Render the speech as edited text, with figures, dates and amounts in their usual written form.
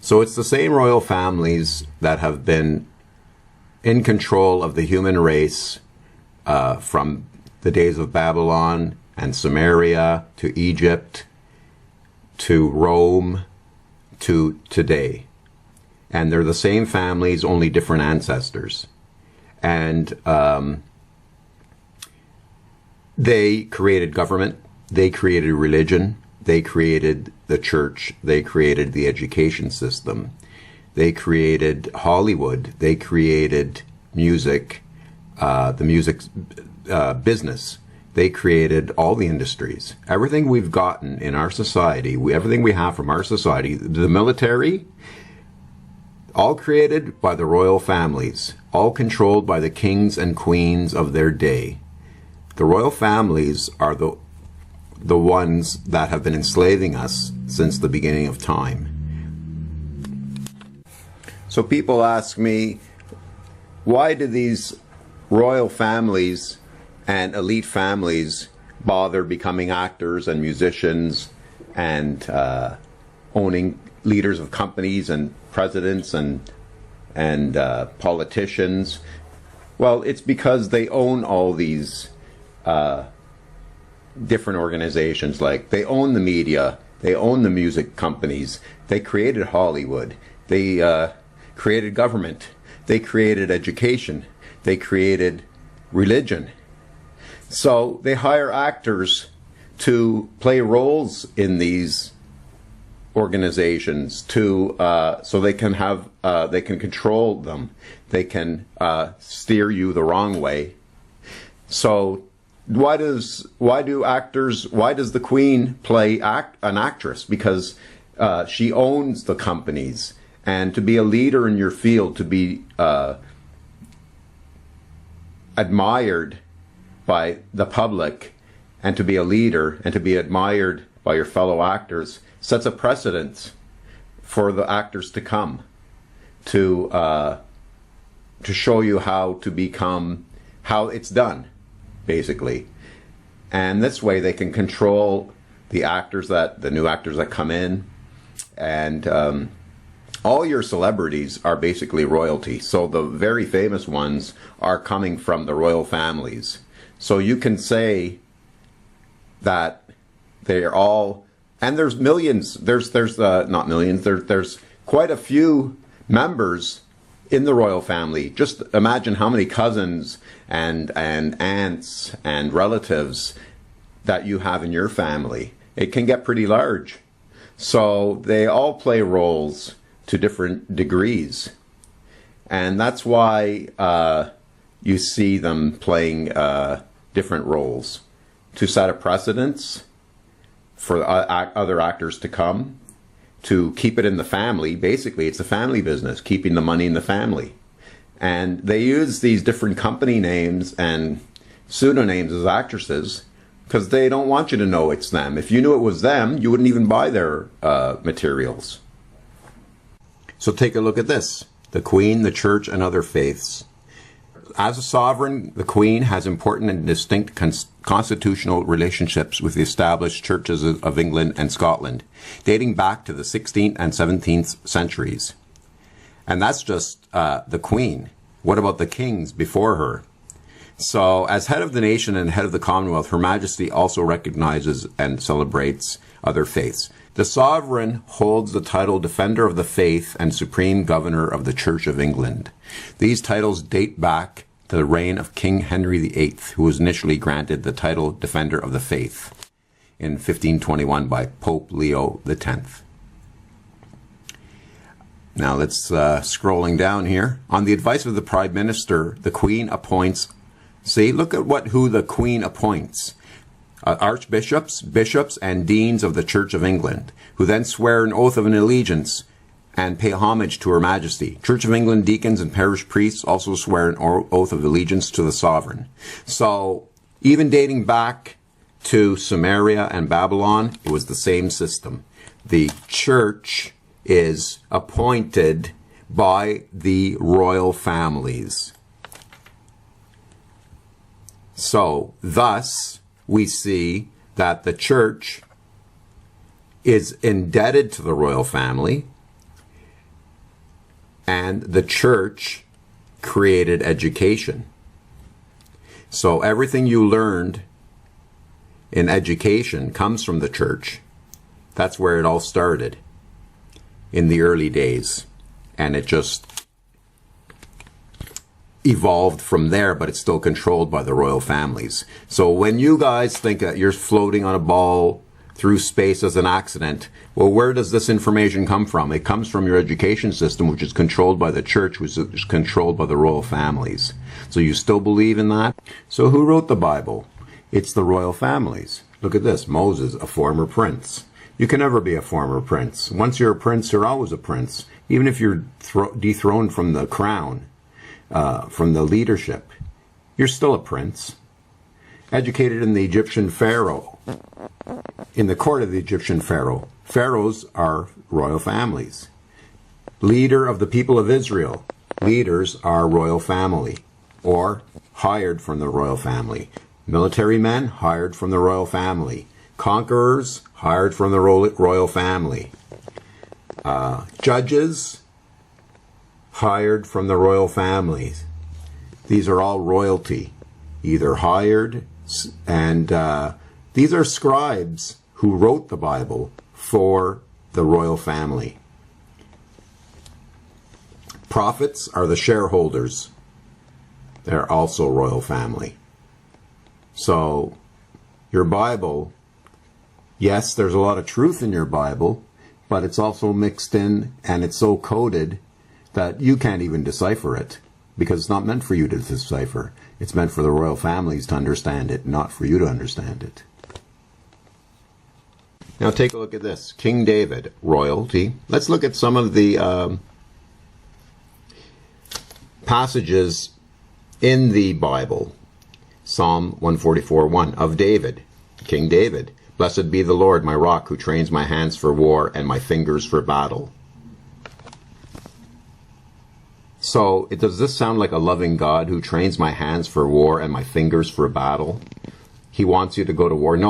So it's the same royal families that have been in control of the human race from the days of Babylon and Samaria to Egypt to Rome to today. And they're the same families, only different ancestors. And they created government, they created religion, they created the church, they created the education system, they created Hollywood, they created music, the music business. They created all the industries. Everything we've gotten in our society, everything we have from our society, the military, all created by the royal families, all controlled by the kings and queens of their day. The royal families are the ones that have been enslaving us since the beginning of time. So people ask me, why do these royal families and elite families bother becoming actors and musicians and owning leaders of companies and presidents and politicians? Well, it's because they own all these different organizations. Like, they own the media, they own the music companies, they created Hollywood, they created government, they created education, they created religion. So they hire actors to play roles in these organizations to so they can have they can control them, they can steer you the wrong way. So why does the Queen play an actress? Because she owns the companies, and to be a leader in your field, to be admired by the public, and to be a leader and to be admired by your fellow actors, sets a precedent for the actors to come to show you how it's done, basically. And this way they can control the new actors that come in, and all your celebrities are basically royalty. So the very famous ones are coming from the royal families. So you can say that they're all, and there's millions, there's not millions, there's quite a few members in the royal family. Just imagine how many cousins and aunts and relatives that you have in your family. It can get pretty large. So they all play roles to different degrees. And that's why you see them playing different roles, to set a precedence for other actors to come, to keep it in the family. Basically, it's a family business, keeping the money in the family. And they use these different company names and pseudonyms as actresses because they don't want you to know it's them. If you knew it was them, you wouldn't even buy their materials. So take a look at this: the Queen, the Church, and other faiths. As a sovereign, the Queen has important and distinct constitutional relationships with the established churches of England and Scotland, dating back to the 16th and 17th centuries. And that's just the Queen. What about the kings before her? So, as head of the nation and head of the Commonwealth, Her Majesty also recognizes and celebrates other faiths. The sovereign holds the title Defender of the Faith and Supreme Governor of the Church of England. These titles date back to the reign of King Henry VIII, who was initially granted the title Defender of the Faith in 1521 by Pope Leo X. Now let's scrolling down here. On the advice of the Prime Minister, the Queen appoints, see, look at who the Queen appoints. Archbishops, bishops, and deans of the Church of England, who then swear an oath of an allegiance and pay homage to Her Majesty. Church of England deacons and parish priests also swear an oath of allegiance to the sovereign. So, even dating back to Samaria and Babylon, it was the same system. The church is appointed by the royal families. So, thus, we see that the church is indebted to the royal family, And the church created education. So everything you learned in education comes from the church. That's where it all started in the early days. And it just evolved from there, but it's still controlled by the royal families. So when you guys think that you're floating on a ball through space as an accident, well, where does this information come from? It comes from your education system, which is controlled by the church, which is controlled by the royal families. So you still believe in that? So who wrote the Bible? It's the royal families. Look at this. Moses, a former prince. You can never be a former prince. Once you're a prince, you're always a prince. Even if you're dethroned from the crown, from the leadership, you're still a prince. Educated in the Egyptian pharaoh, in the court of the Egyptian pharaoh. Pharaohs are royal families. Leader of the people of Israel. Leaders are royal family, or hired from the royal family. Military men, hired from the royal family. Conquerors, hired from the royal family. Judges, hired from the royal families. These are all royalty, either hired, and these are scribes who wrote the Bible for the royal family. Prophets are the shareholders. They're also royal family. So your Bible, yes, there's a lot of truth in your Bible, but it's also mixed in and it's so coded that you can't even decipher it, because it's not meant for you to decipher. It's meant for the royal families to understand it, not for you to understand it. Now take a look at this. King David, royalty. Let's look at some of the passages in the Bible. Psalm 144:1 of David, King David. Blessed be the Lord, my rock, who trains my hands for war and my fingers for battle. So, does this sound like a loving God who trains my hands for war and my fingers for battle? He wants you to go to war. No.